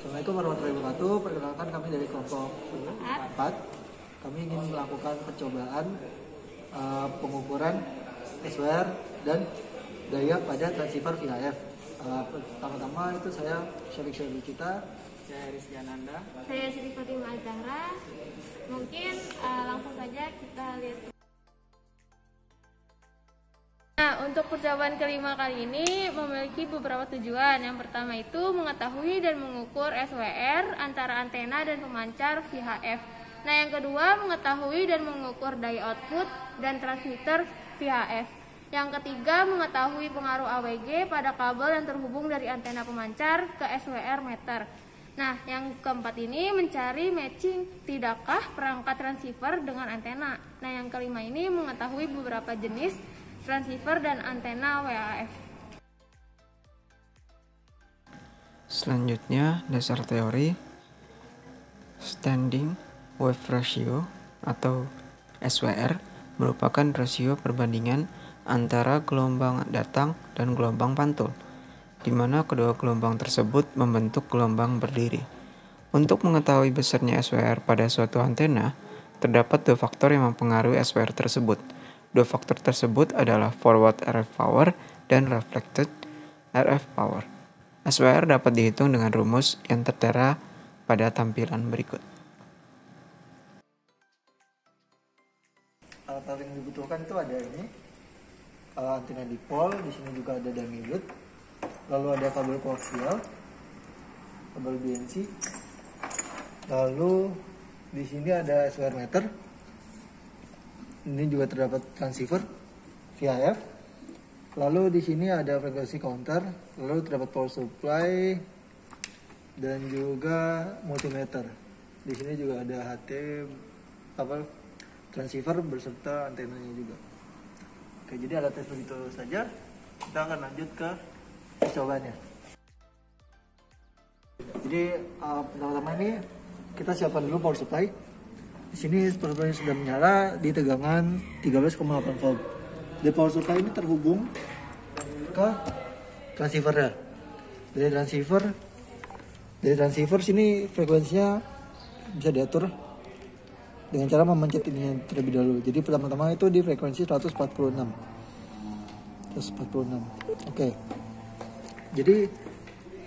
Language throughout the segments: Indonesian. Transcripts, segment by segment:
Assalamualaikum warahmatullahi wabarakatuh. Perkenalkan kami dari kelompok 4. Kami ingin melakukan percobaan pengukuran SWR dan daya pada transceiver VHF. Pertama-tama itu saya sharing kita. Saya Rizky Ananda. Saya Siti Fatimah Zahra. Mungkin langsung saja kita lihat. Nah, untuk percobaan kelima kali ini memiliki beberapa tujuan. Yang pertama itu mengetahui dan mengukur SWR antara antena dan pemancar VHF. Nah, yang kedua mengetahui dan mengukur daya output dan transmitter VHF. Yang ketiga mengetahui pengaruh AWG pada kabel yang terhubung dari antena pemancar ke SWR meter. Nah, yang keempat ini mencari matching tidakkah perangkat transceiver dengan antena. Nah, yang kelima ini mengetahui beberapa jenis transceiver dan antena VHF. Selanjutnya, dasar teori standing wave ratio atau SWR merupakan rasio perbandingan antara gelombang datang dan gelombang pantul, di mana kedua gelombang tersebut membentuk gelombang berdiri. Untuk mengetahui besarnya SWR pada suatu antena, terdapat dua faktor yang mempengaruhi SWR tersebut. Dua faktor tersebut adalah forward RF power dan reflected RF power. SWR dapat dihitung dengan rumus yang tertera pada tampilan berikut. Alat yang dibutuhkan itu ada ini, antena dipol, di sini juga ada damilud, lalu ada kabel koaksial, kabel BNC, lalu di sini ada SWR meter. Ini juga terdapat transceiver VHF. Lalu di sini ada frekuensi counter, lalu terdapat power supply dan juga multimeter. Di sini juga ada HT transceiver beserta antenanya juga. Oke, jadi alatnya begitu saja. Kita akan lanjut ke percobaannya. Jadi pertama-tama ini kita siapkan dulu power supply. Di sini power supply sudah menyala di tegangan 13,8 volt. Di power supply ini terhubung ke transceiver. Dari transceiver sini frekuensinya bisa diatur dengan cara memencet ini terlebih dahulu. Jadi pertama-tama itu di frekuensi 146. Oke. Jadi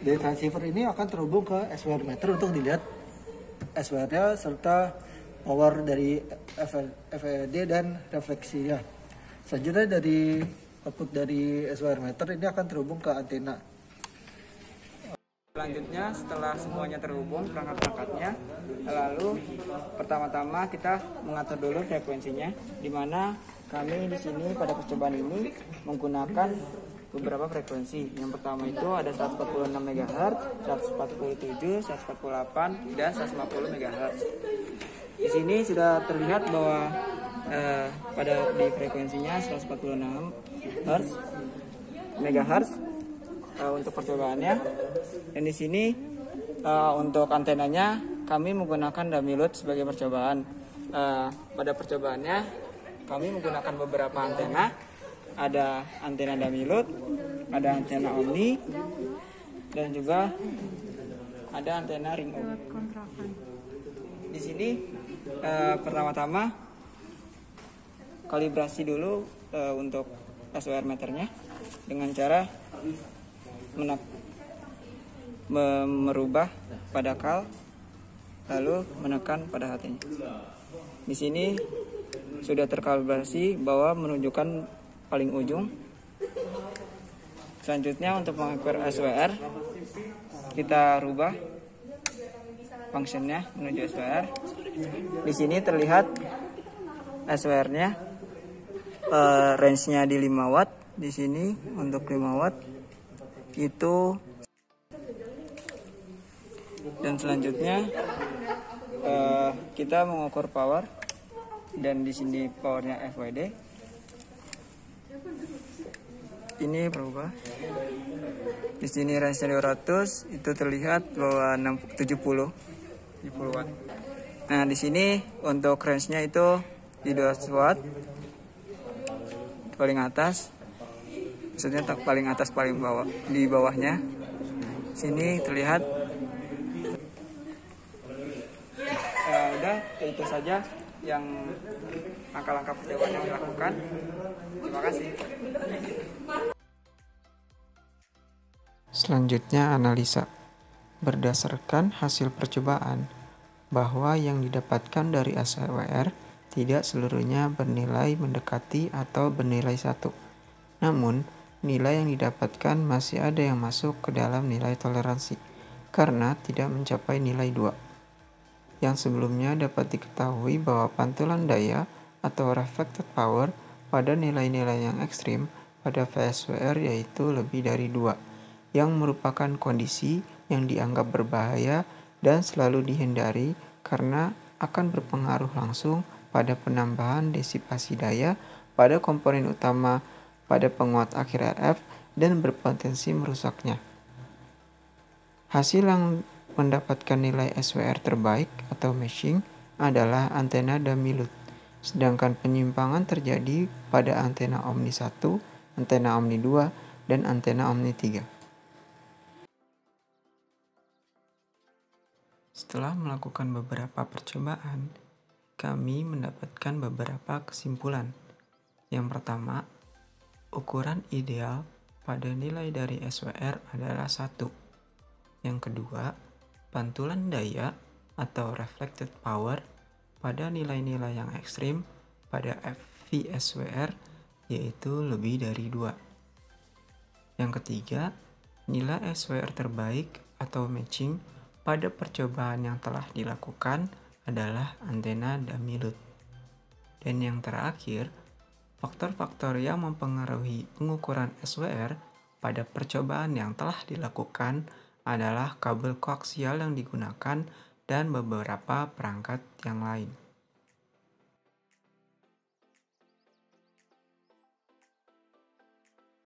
dari transceiver ini akan terhubung ke SWR meter untuk dilihat SWR-nya serta power dari FED dan refleksinya. Selanjutnya dari output dari SWR meter ini akan terhubung ke antena. Selanjutnya setelah semuanya terhubung perangkat-perangkatnya, lalu pertama-tama kita mengatur dulu frekuensinya, di mana kami di sini pada percobaan ini menggunakan beberapa frekuensi. Yang pertama itu ada 146 MHz, 147, 148 dan 150 MHz. Di sini sudah terlihat bahwa di frekuensinya 146 MHz untuk percobaannya. Dan di sini untuk antenanya kami menggunakan damilud sebagai percobaan. Pada percobaannya kami menggunakan beberapa antena. Ada antena damilud, ada antena omni, dan juga ada antena ring O. Di sini pertama-tama kalibrasi dulu untuk SWR meternya dengan cara merubah pada kal lalu menekan pada HT-nya. Di sini sudah terkalibrasi bahwa menunjukkan paling ujung. Selanjutnya untuk mengukur SWR kita rubah fungsinya menuju SWR. Di sini terlihat SWR-nya range-nya di 5 watt. Di sini untuk 5 watt itu. Dan selanjutnya kita mengukur power, dan di sini powernya FWD. Ini berubah. Di sini range-nya 200, itu terlihat bahwa 70 watt. Nah, di sini untuk range-nya itu di 200 watt. Paling atas. Maksudnya paling atas paling bawah, di bawahnya. Sini terlihat itu saja yang langkah-langkah percobaan yang dilakukan. Terima kasih. Selanjutnya analisa. Berdasarkan hasil percobaan, bahwa yang didapatkan dari SWR tidak seluruhnya bernilai mendekati atau bernilai 1. Namun, nilai yang didapatkan masih ada yang masuk ke dalam nilai toleransi, karena tidak mencapai nilai 2. Yang sebelumnya dapat diketahui bahwa pantulan daya atau reflected power pada nilai-nilai yang ekstrim pada VSWR yaitu lebih dari 2, yang merupakan kondisi yang dianggap berbahaya dan selalu dihindari karena akan berpengaruh langsung pada penambahan disipasi daya pada komponen utama pada penguat akhir RF dan berpotensi merusaknya. Hasil yang mendapatkan nilai SWR terbaik atau matching adalah antena Damilut, sedangkan penyimpangan terjadi pada antena Omni 1, antena Omni 2, dan antena Omni 3. Setelah melakukan beberapa percobaan, kami mendapatkan beberapa kesimpulan. Yang pertama, ukuran ideal pada nilai dari SWR adalah 1. Yang kedua, pantulan daya atau reflected power pada nilai-nilai yang ekstrim pada FVSWR yaitu lebih dari 2. Yang ketiga, nilai SWR terbaik atau matching pada percobaan yang telah dilakukan adalah antena Damilut. Dan yang terakhir, faktor-faktor yang mempengaruhi pengukuran SWR pada percobaan yang telah dilakukan adalah kabel koaksial yang digunakan dan beberapa perangkat yang lain.